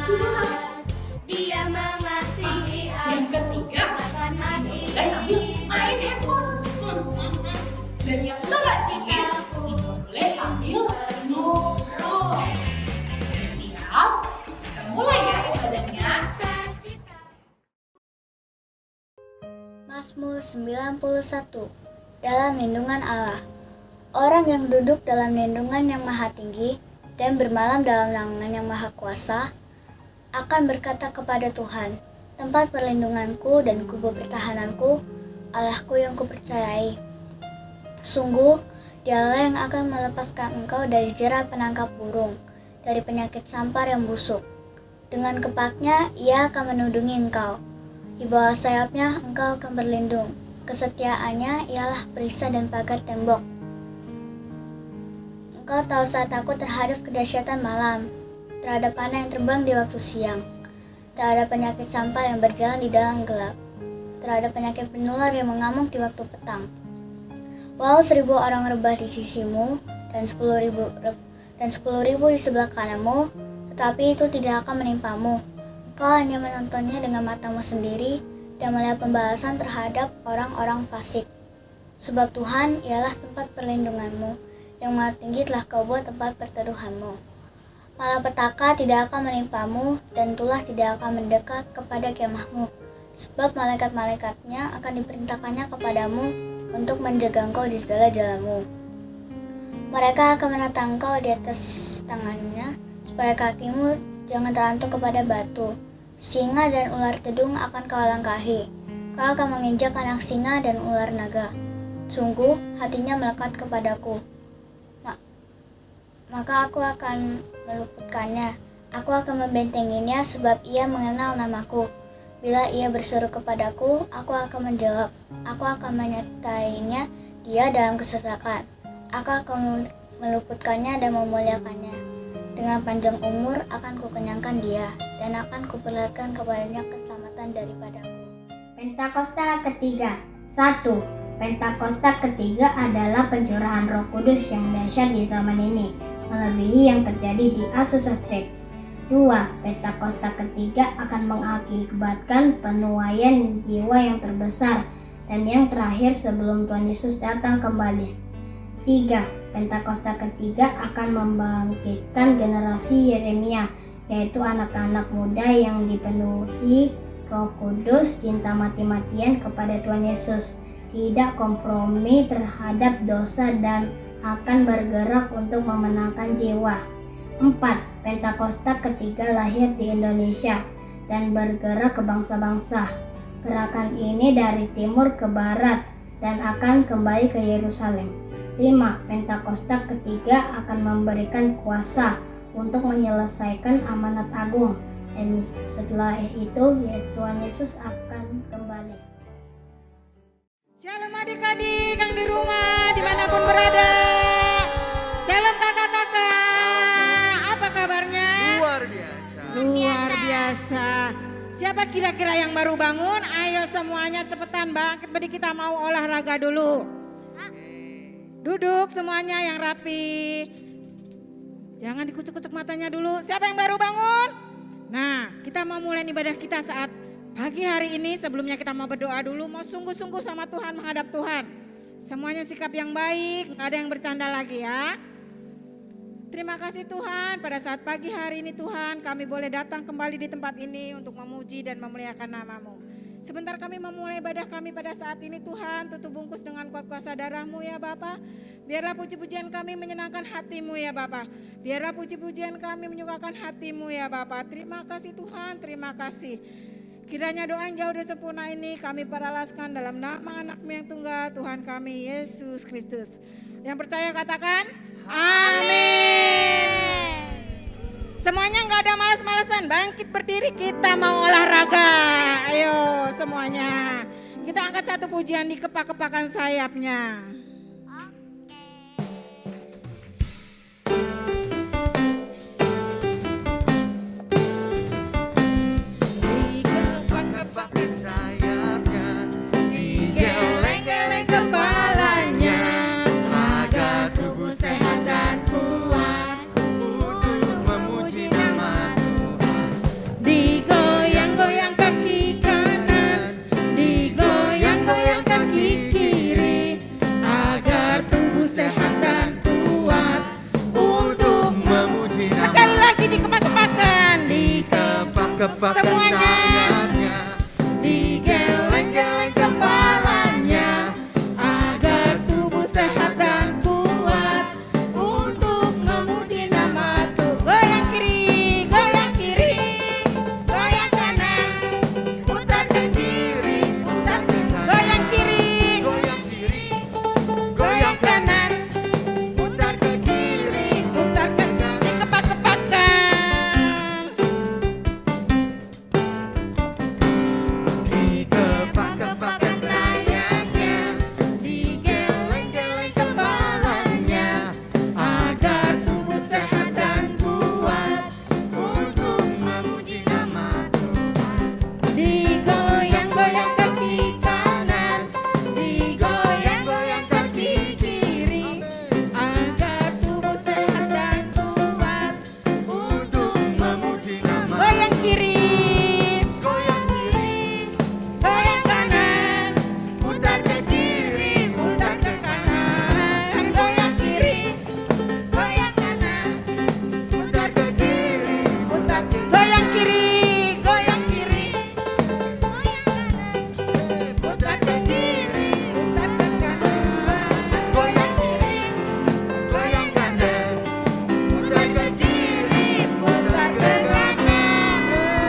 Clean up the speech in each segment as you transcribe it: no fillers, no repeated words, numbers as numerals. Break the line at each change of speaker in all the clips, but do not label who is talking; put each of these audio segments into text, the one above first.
Tuhan.
Dia mengasihi
Yang ketiga, boleh sambil main handphone. Dan yang terakhir, boleh sambil ngobrol. Siap? Kita mulai ya ibadahnya.
Mazmur 91. Dalam lindungan Allah. Orang yang duduk dalam lindungan yang maha tinggi dan bermalam dalam naungan yang maha kuasa akan berkata kepada Tuhan, tempat perlindunganku dan kubu pertahananku, Allahku yang kupercayai. Sungguh, Dialah yang akan melepaskan engkau dari jerat penangkap burung, dari penyakit sampar yang busuk. Dengan kepaknya, Ia akan menudungi engkau. Di bawah sayapnya, engkau akan berlindung. Kesetiaannya ialah perisai dan pagar tembok. Engkau tahu saat takut terhadap kedahsyatan malam, terhadap panah yang terbang di waktu siang, terhadap penyakit sampar yang berjalan di dalam gelap, terhadap penyakit penular yang mengamuk di waktu petang. Walau 1.000 orang rebah di sisimu dan 10.000 di sebelah kananmu, tetapi itu tidak akan menimpamu. Engkau hanya menontonnya dengan matamu sendiri dan melihat pembalasan terhadap orang-orang fasik. Sebab Tuhan ialah tempat perlindunganmu, yang maha tinggi telah kau buat tempat perteduhanmu. Malapetaka tidak akan menimpamu dan tulah tidak akan mendekat kepada kemahmu, sebab malaikat-malaikatnya akan diperintahkannya kepadamu untuk menjaga engkau di segala jalanmu. Mereka akan menatang engkau di atas tangannya, supaya kakimu jangan terantuk kepada batu. Singa dan ular tedung akan kau langkahi. Kau akan menginjak anak singa dan ular naga. Sungguh, hatinya melekat kepadaku. Maka aku akan meluputkannya. Aku akan membentenginya sebab ia mengenal namaku. Bila ia berseru kepadaku, aku akan menjawab. Aku akan menyertainya dia dalam kesesakan. Aku akan meluputkannya dan memuliakannya. Dengan panjang umur akan kukenyangkan dia, dan akan kuperlihatkan kepadanya keselamatan daripadaku.
Pentakosta ketiga. 1. Pentakosta ketiga adalah pencurahan Roh Kudus yang dahsyat di zaman ini, melebihi yang terjadi di Azusa Street. 2. Pentakosta ketiga akan mengakibatkan penuaian jiwa yang terbesar dan yang terakhir sebelum Tuhan Yesus datang kembali. 3. Pentakosta ketiga akan membangkitkan generasi Yeremia, yaitu anak-anak muda yang dipenuhi Roh Kudus, cinta mati-matian kepada Tuhan Yesus, tidak kompromi terhadap dosa dan akan bergerak untuk memenangkan jiwa. 4. Pentakosta ketiga lahir di Indonesia dan bergerak ke bangsa-bangsa. Gerakan ini dari timur ke barat dan akan kembali ke Yerusalem. 5. Pentakosta ketiga akan memberikan kuasa untuk menyelesaikan amanat agung, dan setelah itu Tuhan Yesus akan kembali.
Shalom adik-adik yang di rumah dimanapun berada. Shalom kakak-kakak, apa kabarnya?
Luar biasa.
Luar biasa. Siapa kira-kira yang baru bangun? Ayo semuanya cepetan bangkit, beri kita mau olahraga dulu. Duduk semuanya yang rapi. Jangan dikucek-kucek matanya dulu. Siapa yang baru bangun? Nah, kita mau mulai ibadah kita saat pagi hari ini. Sebelumnya kita mau berdoa dulu, mau sungguh-sungguh sama Tuhan, menghadap Tuhan. Semuanya sikap yang baik, gak ada yang bercanda lagi ya. Terima kasih Tuhan, pada saat pagi hari ini Tuhan, kami boleh datang kembali di tempat ini untuk memuji dan memuliakan nama-Mu. Sebentar kami memulai ibadah kami pada saat ini Tuhan, tutup bungkus dengan kuat kuasa darah-Mu ya Bapa. Biarlah puji-pujian kami menyenangkan hati-Mu ya Bapa. Biarlah puji-pujian kami menyukakan hati-Mu ya Bapa. Terima kasih Tuhan, terima kasih. Kiranya doa yang jauh dari sempurna ini kami paralaskan dalam nama anak-Mu yang tunggal, Tuhan kami Yesus Kristus. Yang percaya katakan amin. Semuanya gak ada malas-malasan, bangkit berdiri, kita mau olahraga. Ayo semuanya, kita angkat satu pujian di kepak-kepakan sayapnya. Di kepak-kepakan sayapnya, digeleng-geleng kepalanya, agar tubuh sehat dan kuat.
kepakan
Semuanya.
tangannya,
Digeleng-geleng kepalanya agar tubuh sehat dan kuat untuk memuji nama Tuhan. Goyang kiri, goyang kanan, putar ke kiri, putar ke kanan. Goyang kiri,
goyang kiri,
goyang kanan,
putar ke kiri,
putar ke kanan. Dikepak-kepakan.
dikepak-kepakan sayapnya,
Digeleng-geleng kepalanya agar tubuh sehat dan kuat
untuk memuji nama Tuhan.
digoyang-goyang kaki kanan, digoyang-goyang kaki kiri agar tubuh sehat dan kuat
Untuk memuji nama
goyang kiri,
goyang kiri,
goyang kanan,
putar ke kiri,
putar ke kanan, goyang kiri, goyang kanan,
putar ke kiri,
putar goyang kiri, goyang kiri,
putar ke kiri,
putar ke kanan,
goyang kiri, goyang kanan, putar ke kiri,
putar ke kanan.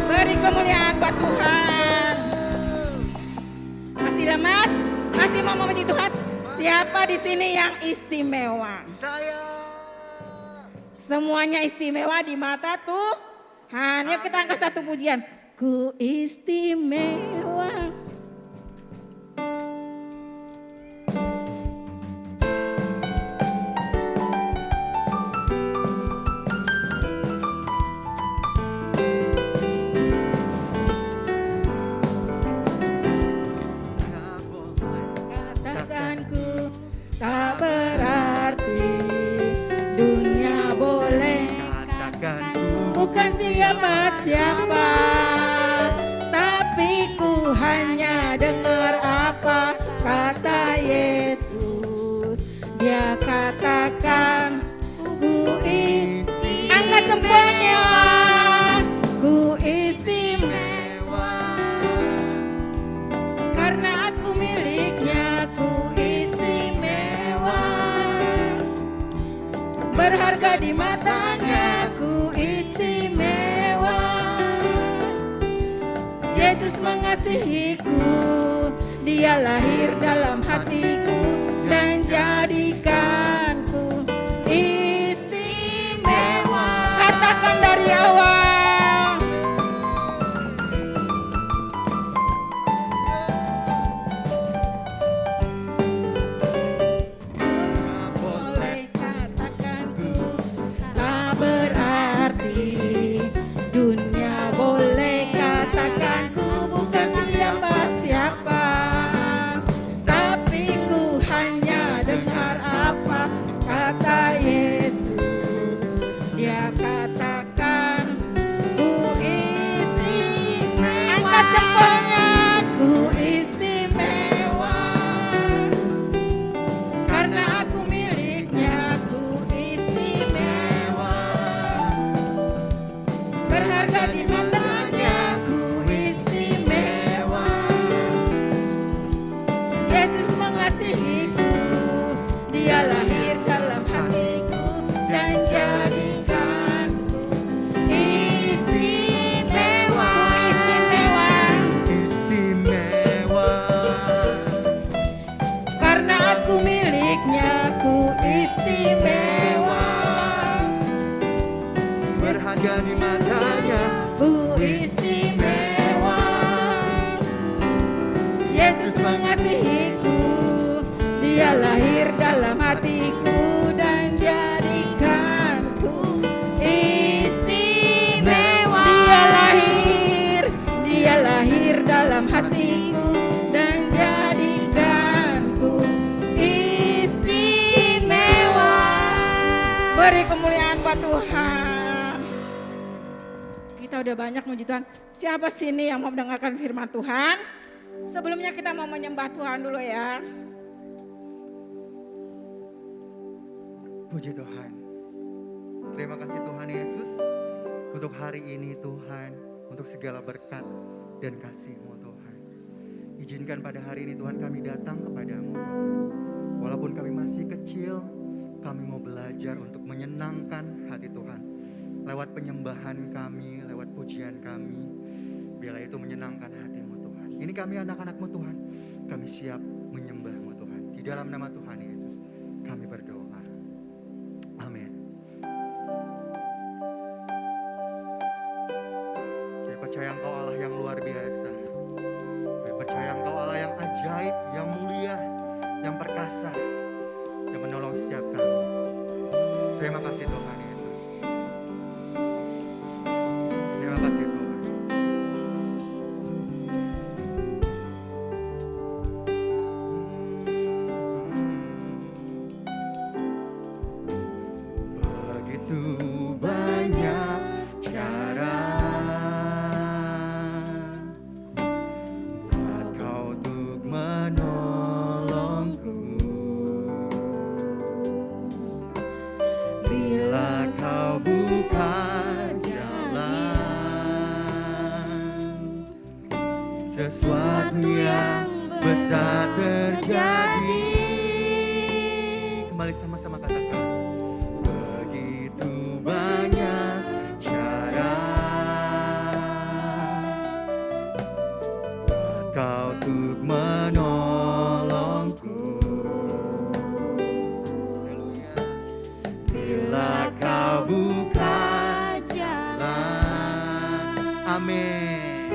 Beri kemuliaan buat Tuhan. Masih lemas? Masih mau memuji Tuhan? Siapa di sini yang istimewa?
saya.
Semuanya istimewa di mata Tuhan. Yuk kita angkat satu pujian. Ku istimewa. Katakanku tak berarti, dunia boleh
Katakan
bukan siapa-siapa, tapi ku hanya dengar apa kata Yesus. Dia katakan ku angkat jempolnya, ku istimewa karena aku miliknya, ku istimewa berharga di matanya, ku istimewa. Yesus mengasihiku, dia lahir dalam hatiku dan jadikanku istimewa. Katakan dari awal. Boleh katakan ku tak berarti, dunia boleh katakan ku bukan siapa-siapa, tapi ku hanya dengar apa kata Yesus. Dia katakan ku istimewa. Angkat jempolnya, ku istimewa karena aku miliknya, ku istimewa berharga di matanya, ku istimewa. Yesus mengasihiku, dia lahir dalam hatiku dan jadikanku istimewa. Ku istimewa
istimewa,
karena aku miliknya, ku istimewa.
berharga di matanya,
Ku istimewa. Yesus mengasihiku, dia lahir dalam hatiku dan jadikanku istimewa. Dia lahir dalam hatiku dan jadikanku istimewa. Beri kemuliaan buat Tuhan. Kita udah banyak muji Tuhan. Siapa sini yang mau mendengarkan firman Tuhan? Sebelumnya kita mau menyembah Tuhan dulu ya.
puji Tuhan. Terima kasih Tuhan Yesus untuk hari ini Tuhan, untuk segala berkat dan kasih-Mu Tuhan. Izinkan pada hari ini Tuhan kami datang kepadamu Tuhan. Walaupun kami masih kecil, kami mau belajar untuk menyenangkan hati Tuhan. Lewat penyembahan kami, lewat pujian kami, biarlah itu menyenangkan hati-Mu Tuhan. Ini kami anak-anak-Mu Tuhan, kami siap menyembah-Mu Tuhan. Di dalam nama Tuhan Yesus, kami berdoa. Amin. Kami percaya Engkau Allah yang luar biasa. Kami percaya Engkau Allah yang ajaib, yang mulia, yang perkasa, yang menolong setiap kami. Terima kasih Tuhan Yesus. Terima kasih Tuhan. Begitu banyak cara buat kau untuk menolongku. Bila kau buka jalan, sesuatu yang besar terjadi. Kembali sama-sama katakan. Begitu banyak cara buat kau untuk menolongku. Haleluya. Bila kau buka jalan, amin,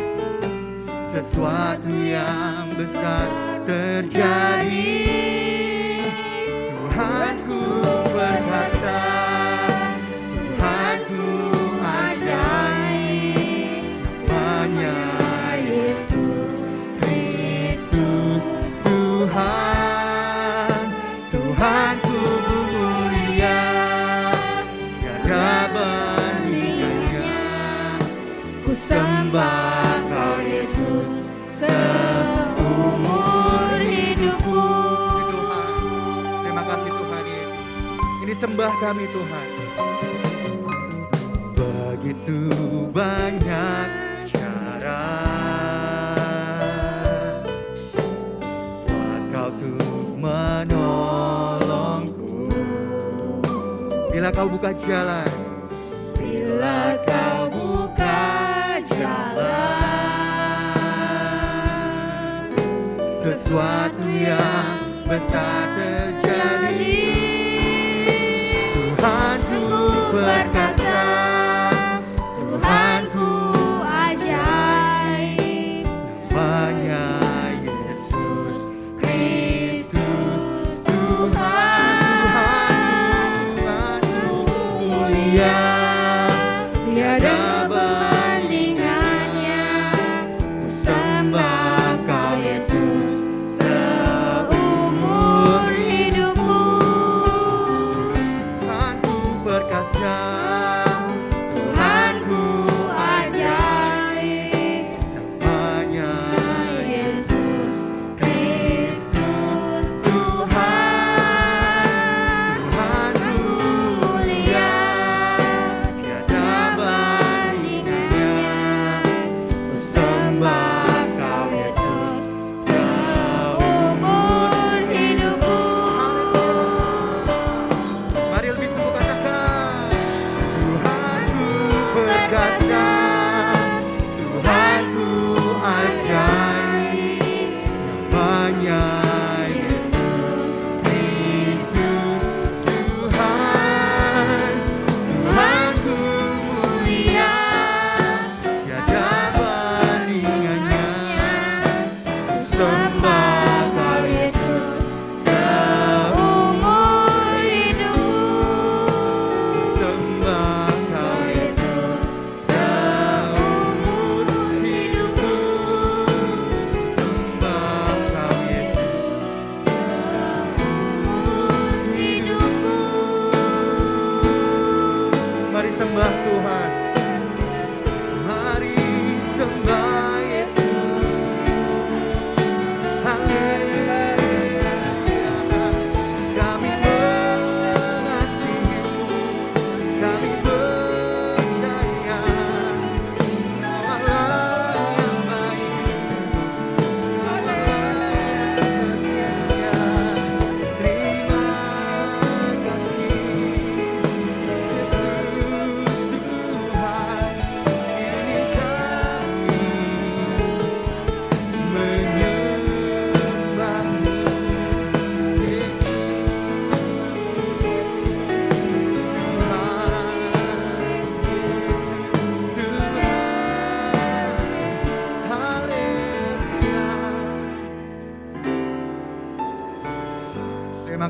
sesuatu yang besar terjadi. Tuhanku perkasa, Tuhanku ajaib, namanya Yesus Kristus Tuhan. Tuhanku mulia, tiada bandingannya. Ku sembah Kau Yesus seumur hidupku. Terima kasih Tuhan Yesus. Ini sembah kami Tuhan. Begitu banyak cara buat Kau tuh menolongku. Bila Kau buka jalan, bila Kau buka jalan, sesuatu yang besar terjadi. Tuhanku perkasa, Tuhanku ajaib, namanya Yesus Kristus Tuhan. Tuhanku mulia, tiada bandingannya. Ku sembah Kau Yesus seumur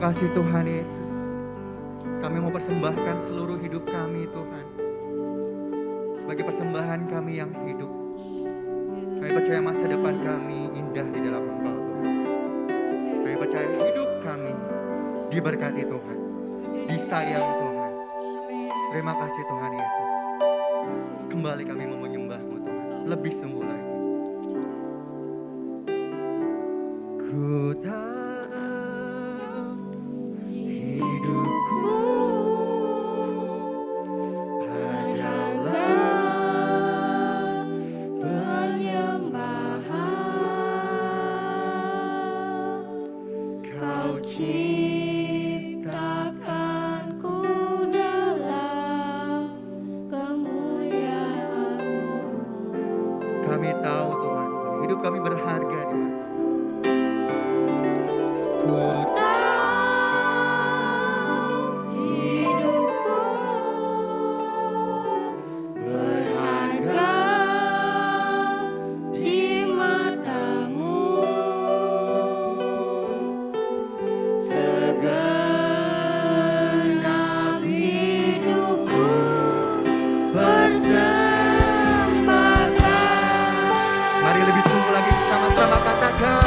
Terima kasih Tuhan Yesus. Kami mau persembahkan seluruh hidup kami Tuhan. Sebagai persembahan kami yang hidup. Kami percaya masa depan kami indah di dalam Engkau Tuhan. Kami percaya hidup kami diberkati Tuhan. Disayang Tuhan. Terima kasih Tuhan Yesus. Kembali kami mau menyembah-Mu Tuhan. Lebih sungguh lagi. Ku tahu hidupku adalah penyembahan. Kau ciptakanku dalam kemuliaan-Mu. Kami tahu Tuhan, hidup kami berharga di mata. Ku tahu hidupku berharga di mata-Mu. Segenap hidupku persembahkan. Mari lebih sungguh lagi sama-sama katakan.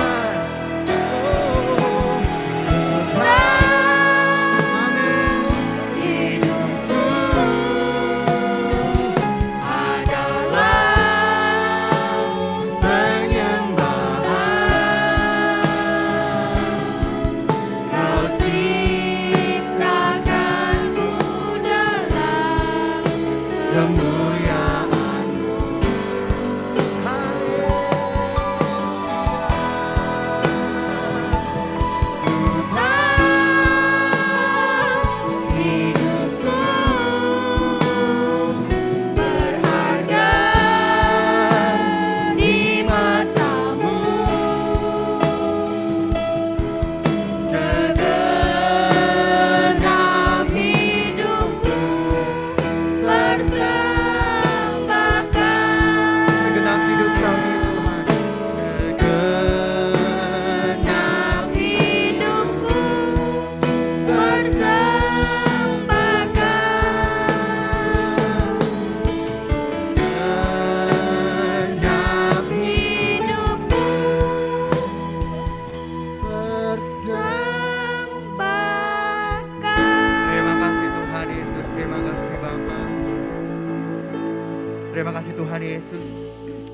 Terima kasih Tuhan Yesus.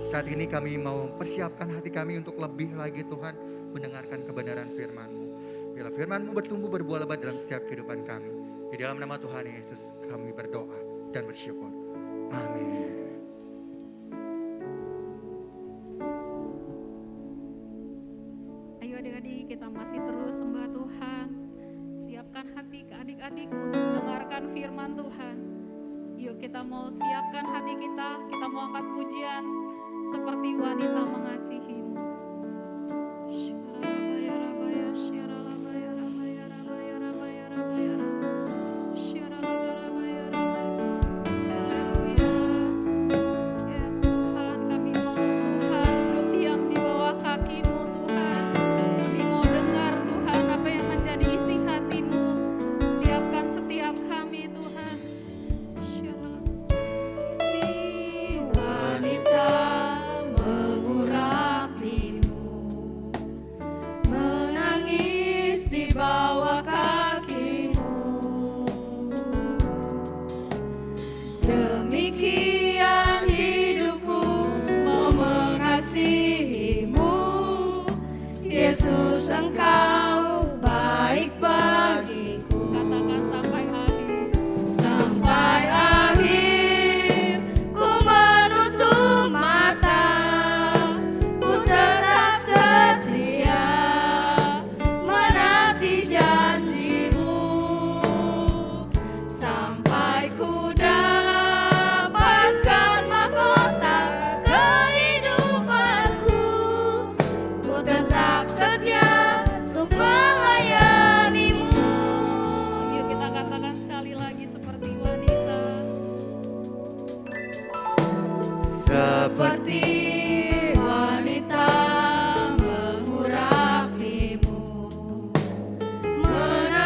Saat ini kami mau persiapkan hati kami untuk lebih lagi Tuhan mendengarkan kebenaran firman-Mu. Biarlah firman-Mu bertumbuh berbuah lebat dalam setiap kehidupan kami. Di dalam nama Tuhan Yesus kami berdoa dan bersyukur. Amin.
Ayo adik-adik, kita masih terus sembah Tuhan. Siapkan hati ke adik-adik untuk mendengarkan firman Tuhan. Yuk kita mau siapkan hati kita mau angkat pujian seperti wanita mengasihi-Mu. Yes Tuhan, kami mau Tuhan duduk diam di bawah kaki-Mu Tuhan. Kami mau dengar Tuhan apa yang menjadi isi hati-Mu. Siapkan setiap kami Tuhan.
Wanita mengurapimu, menangis di bawah kakimu. Demikian hidupku mau mengasihimu, Yesus Engkau baik bagiku.
Katakan sampai akhir.
Sampai akhir ku menutup mata, ku tetap setia menanti janji-Mu. Sampai ku dapatkan mahkota kehidupanku, ku tetap setia untuk melayani-Mu.
Yuk kita katakan sekali lagi seperti wanita.
Seperti wanita mengurapimu, menangis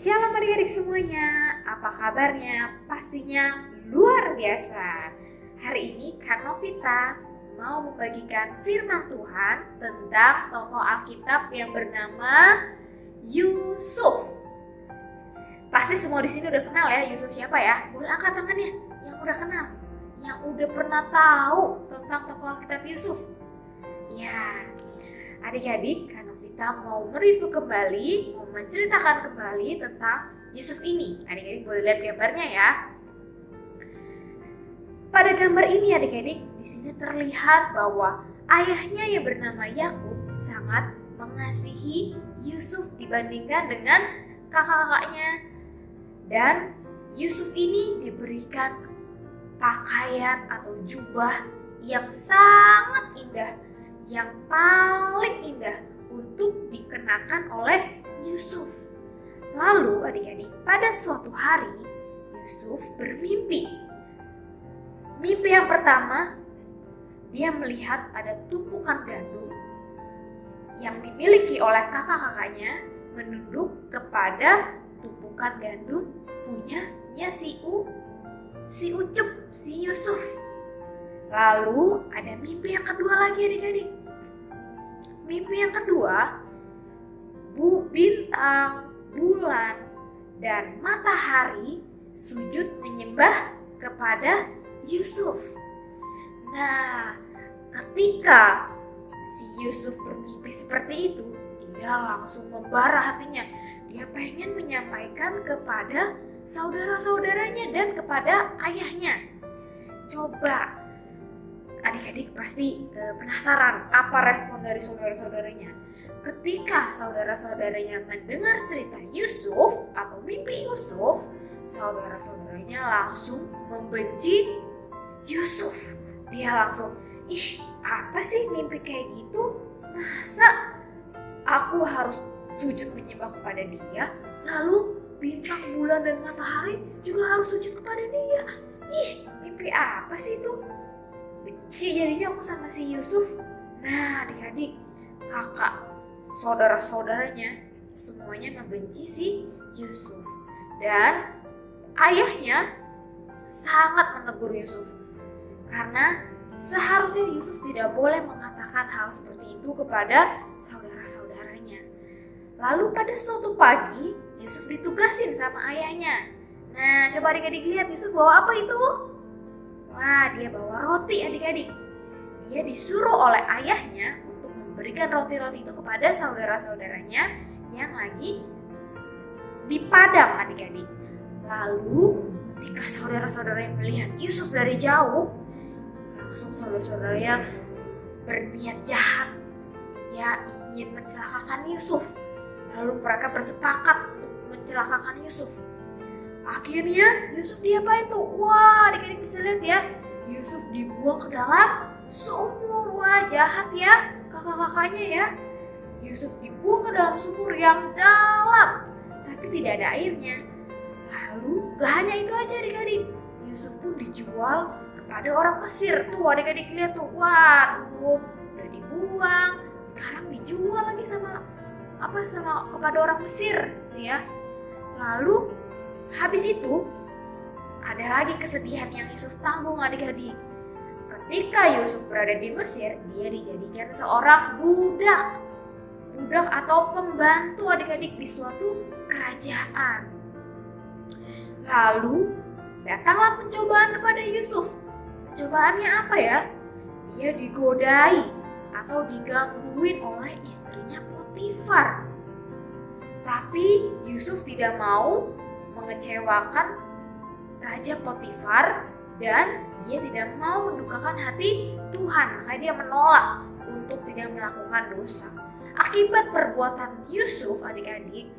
Shalom adik-adik semuanya, apa kabarnya? Pastinya luar biasa. Hari ini Kak Novita mau membagikan firman Tuhan tentang tokoh Alkitab yang bernama Yusuf. Pasti semua di sini udah kenal ya Yusuf siapa ya? Boleh angkat tangannya yang udah kenal, yang udah pernah tahu tentang tokoh Alkitab Yusuf. Ya, adik-adik, Kak Novita mau mereview kembali, mau menceritakan kembali tentang Yusuf ini. Adik-adik boleh lihat gambarnya ya. Pada gambar ini adik-adik, di sini terlihat bahwa ayahnya yang bernama Yakub sangat mengasihi Yusuf dibandingkan dengan kakak-kakaknya. Dan Yusuf ini diberikan pakaian atau jubah yang sangat indah, yang paling indah untuk dikenakan oleh Yusuf. Lalu adik-adik, pada suatu hari Yusuf bermimpi. Mimpi yang pertama, dia melihat ada tumpukan gandum yang dimiliki oleh kakak-kakaknya menunduk kepada tumpukan gandum punyanya si Ucup, si Yusuf. Lalu ada mimpi yang kedua lagi adik-adik. Mimpi yang kedua, bintang, bulan, dan matahari sujud menyembah kepada Yusuf. Nah, ketika si Yusuf bermimpi seperti itu, dia langsung membara hatinya. Dia pengen menyampaikan kepada saudara-saudaranya dan kepada ayahnya. Coba adik-adik pasti penasaran apa respon dari saudara-saudaranya. Ketika saudara-saudaranya mendengar cerita Yusuf atau mimpi Yusuf, saudara-saudaranya langsung membenci Yusuf. Dia langsung, ih apa sih mimpi kayak gitu? Masa aku harus sujud menyembah kepada dia, lalu bintang, bulan, dan matahari juga harus sujud kepada dia? Ih mimpi apa sih itu? Benci jadinya aku sama si Yusuf. Nah adik-adik, kakak, saudara-saudaranya semuanya membenci si Yusuf. Dan ayahnya sangat menegur Yusuf. Karena seharusnya Yusuf tidak boleh mengatakan hal seperti itu kepada saudara-saudaranya. Lalu pada suatu pagi, Yusuf ditugasin sama ayahnya. Nah, coba adik-adik lihat Yusuf bawa apa itu? Wah, dia bawa roti adik-adik. Dia disuruh oleh ayahnya untuk memberikan roti-roti itu kepada saudara-saudaranya yang lagi di padang adik-adik. Lalu ketika saudara-saudaranya melihat Yusuf dari jauh, langsung saudara-saudaranya berniat jahat. Dia ingin mencelakakan Yusuf. Lalu mereka bersepakat untuk mencelakakan Yusuf. Akhirnya Yusuf diapain tuh? Wah, adik-adik bisa lihat ya. Yusuf dibuang ke dalam sumur. Wah, jahat ya kakak-kakaknya ya. Yusuf dibuang ke dalam sumur yang dalam, tapi tidak ada airnya. Lalu gak hanya itu aja adik-adik, Yusuf pun dijual kepada orang Mesir. Tuh adik-adik lihat tuh, waduh, udah dibuang, sekarang dijual lagi sama kepada orang Mesir ya. Lalu habis itu ada lagi kesedihan yang Yusuf tanggung adik-adik. Ketika Yusuf berada di Mesir, dia dijadikan seorang budak atau pembantu adik-adik di suatu kerajaan. Lalu datanglah pencobaan kepada Yusuf. Pencobaannya apa ya? Dia digodai atau digangguin oleh istrinya Potifar. Tapi Yusuf tidak mau mengecewakan Raja Potifar dan dia tidak mau mendukakan hati Tuhan. Makanya dia menolak untuk tidak melakukan dosa. Akibat perbuatan Yusuf adik-adik,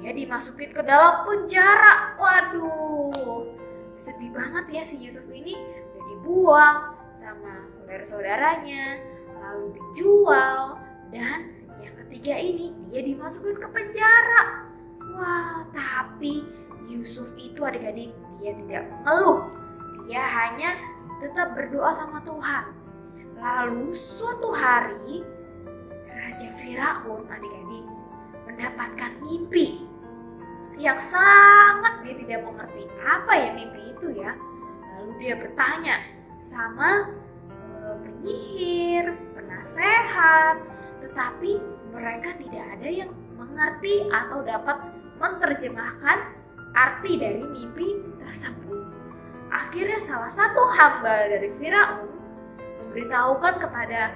dia dimasukin ke dalam penjara. Waduh, sedih banget ya si Yusuf ini. Udah dibuang sama saudara-saudaranya, lalu dijual, dan yang ketiga ini dia dimasukin ke penjara. Wah, tapi Yusuf itu adik-adik, dia tidak mengeluh. Dia hanya tetap berdoa sama Tuhan. Lalu suatu hari Raja Firaun adik-adik mendapatkan mimpi yang sangat dia tidak mengerti apa ya mimpi itu ya. Lalu dia bertanya sama penyihir, penasehat, tetapi mereka tidak ada yang mengerti atau dapat menerjemahkan arti dari mimpi tersebut. Akhirnya salah satu hamba dari Firaun memberitahukan kepada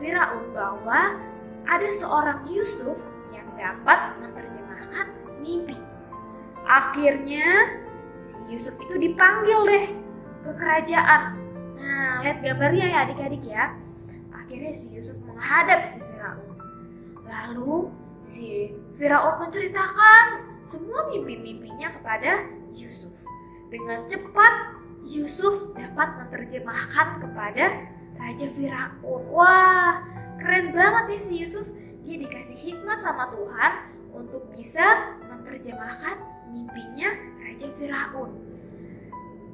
Firaun bahwa ada seorang Yusuf yang dapat menerjemahkan mimpi. Akhirnya si Yusuf itu dipanggil deh ke kerajaan. Nah, lihat gambarnya ya adik-adik ya. Akhirnya si Yusuf menghadap si Firaun. Lalu si Firaun menceritakan semua mimpi-mimpinya kepada Yusuf. Dengan cepat Yusuf dapat menerjemahkan kepada Raja Firaun. Wah, keren banget ya si Yusuf. Dia dikasih hikmat sama Tuhan untuk bisa menerjemahkan mimpinya Raja Firaun.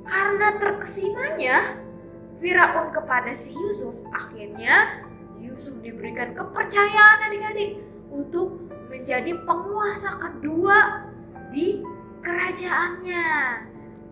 Karena terkesimanya Firaun kepada si Yusuf, akhirnya Yusuf diberikan kepercayaan adik-adik untuk menjadi penguasa kedua di kerajaannya.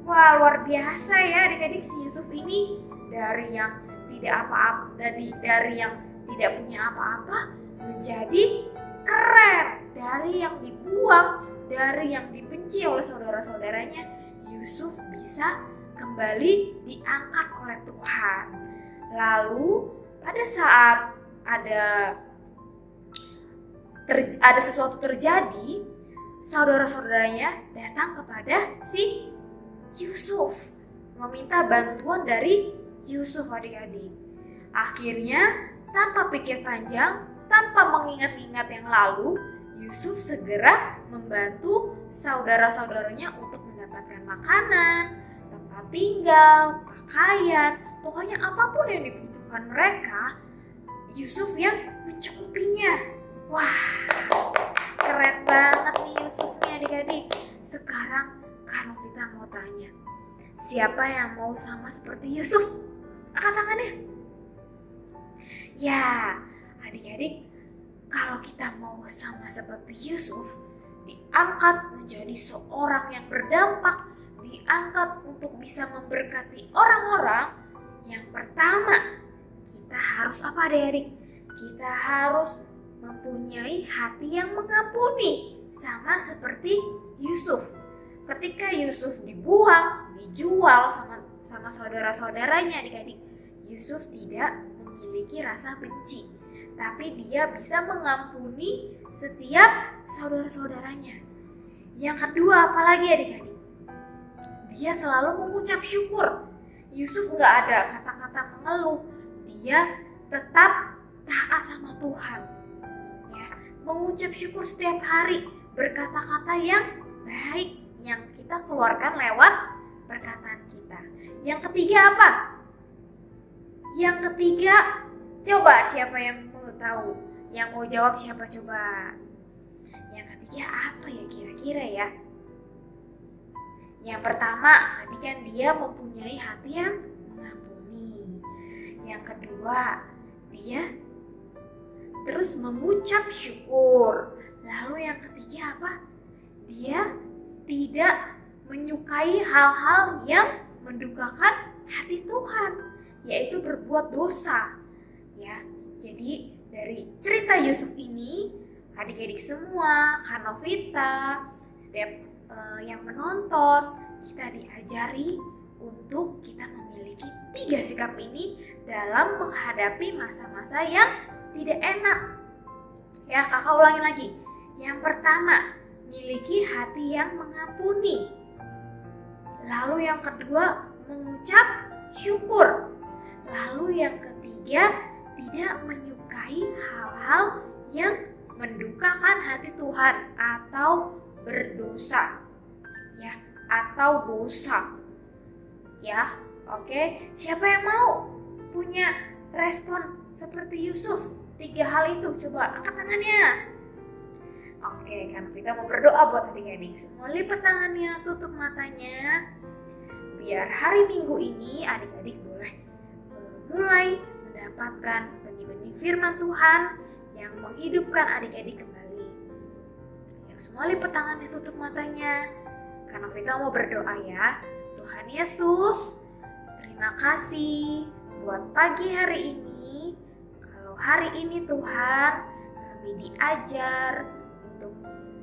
Wah, luar biasa ya adik-adik, si Yusuf ini dari yang tidak apa-apa, dari yang tidak punya apa-apa menjadi keren, dari yang dibuang, dari yang dibenci oleh saudara-saudaranya, Yusuf bisa kembali diangkat oleh Tuhan. Lalu pada saat ada sesuatu terjadi, saudara-saudaranya datang kepada si Yusuf meminta bantuan dari Yusuf adik-adik. Akhirnya tanpa pikir panjang, tanpa mengingat-ingat yang lalu, Yusuf segera membantu saudara-saudaranya untuk mendapatkan makanan, tempat tinggal, pakaian, pokoknya apapun yang dibutuhkan mereka, Yusuf yang mencukupinya. Wah, keren banget nih Yusufnya adik-adik. Sekarang kalau kita mau tanya, siapa yang mau sama seperti Yusuf? Angkat tangannya. Ya, adik-adik, kalau kita mau sama seperti Yusuf, diangkat menjadi seorang yang berdampak, diangkat untuk bisa memberkati orang-orang, yang pertama, kita harus apa adik-adik? Kita harus mempunyai hati yang mengampuni, sama seperti Yusuf. Ketika Yusuf dibuang, dijual sama saudara-saudaranya adik-adik, Yusuf tidak memiliki rasa benci, tapi dia bisa mengampuni setiap saudara-saudaranya. Yang kedua, apalagi adik-adik? Dia selalu mengucap syukur. Yusuf nggak ada kata-kata mengeluh, dia tetap taat sama Tuhan. Ya, mengucap syukur setiap hari, berkata-kata yang baik yang kita keluarkan lewat perkataan kita. Yang ketiga apa? Yang ketiga, coba siapa yang mau tahu? Yang mau jawab siapa coba? Yang ketiga apa ya kira-kira ya? Yang pertama, tadi kan dia mempunyai hati yang mengampuni. Yang kedua, dia terus mengucap syukur. Lalu yang ketiga apa? Dia tidak menyukai hal-hal yang mendukakan hati Tuhan, yaitu berbuat dosa. Ya, jadi dari cerita Yusuf ini, adik-adik semua, Kak Novita, setiap yang menonton, kita diajari untuk kita memiliki 3 sikap ini dalam menghadapi masa-masa yang tidak enak. Ya, kakak ulangi lagi. Yang pertama, miliki hati yang mengampuni. Lalu yang kedua, mengucap syukur. Lalu yang ketiga, tidak menyukai hal-hal yang mendukakan hati Tuhan atau berdosa. Ya, atau dosa. Ya, oke. Siapa yang mau punya respon seperti Yusuf? 3 hal itu, coba angkat tangannya. Oke, kan kita mau berdoa buat adik-adik. Semua lipat tangannya, tutup matanya. Biar hari Minggu ini adik-adik boleh mulai mendapatkan benih-benih firman Tuhan yang menghidupkan adik-adik kembali. Yang semua lipat tangannya, tutup matanya. Kak Novita mau berdoa ya. Tuhan Yesus, terima kasih buat pagi hari ini. Kalau hari ini Tuhan, kami diajar untuk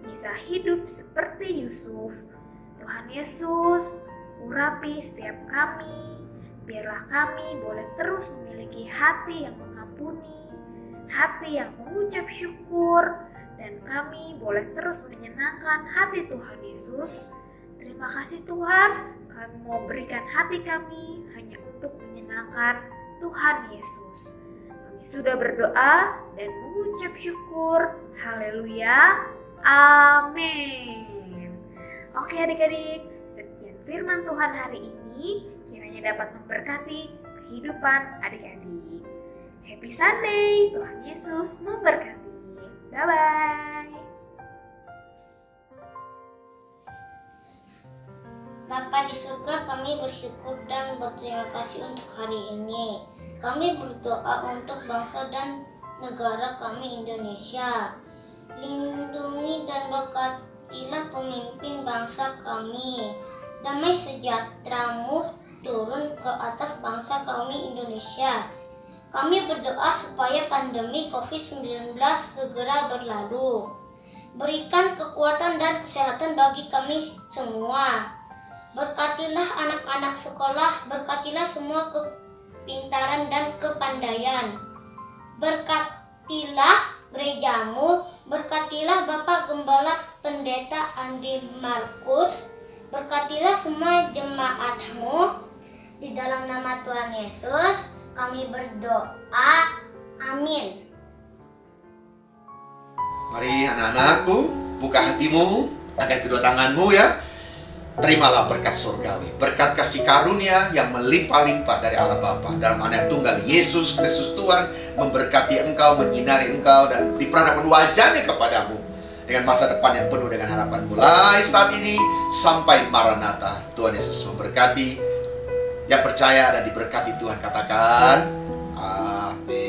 bisa hidup seperti Yusuf. Tuhan Yesus, urapi setiap kami. Biarlah kami boleh terus memiliki hati yang mengampuni, hati yang mengucap syukur, dan kami boleh terus menyenangkan hati Tuhan Yesus. Terima kasih Tuhan, kami mau berikan hati kami hanya untuk menyenangkan Tuhan Yesus. Kami sudah berdoa dan mengucap syukur. Haleluya. Amin. Oke adik-adik, sekian firman Tuhan hari ini. Kiranya dapat memberkati kehidupan adik-adik. Happy Sunday, Tuhan Yesus memberkati. Bye-bye.
Bapa di surga, kami bersyukur dan berterima kasih untuk hari ini. Kami berdoa untuk bangsa dan negara kami Indonesia. Lindungi dan berkatilah pemimpin bangsa kami. Damai sejahtera-Mu turun ke atas bangsa kami Indonesia. Kami berdoa supaya pandemi COVID-19 segera berlalu. Berikan kekuatan dan kesehatan bagi kami semua. Berkatilah anak-anak sekolah, berkatilah semua kepintaran dan kepandaian. Berkatilah gereja-Mu, berkatilah Bapak Gembala Pendeta Andi Markus, berkatilah semua jemaat-Mu. Di dalam nama Tuhan Yesus, kami berdoa. Amin.
Mari anak-anakku, buka hatimu, angkat kedua tanganmu ya. Terimalah berkat surgawi, berkat kasih karunia yang melimpah-limpah dari Allah Bapa dalam Anak Tunggal Yesus Kristus Tuhan memberkati engkau, menyinari engkau, dan diperhadapkan wajahnya kepadamu dengan masa depan yang penuh dengan harapan mulai saat ini sampai Maranatha. Tuhan Yesus memberkati. Yang percaya dan diberkati Tuhan katakan amin.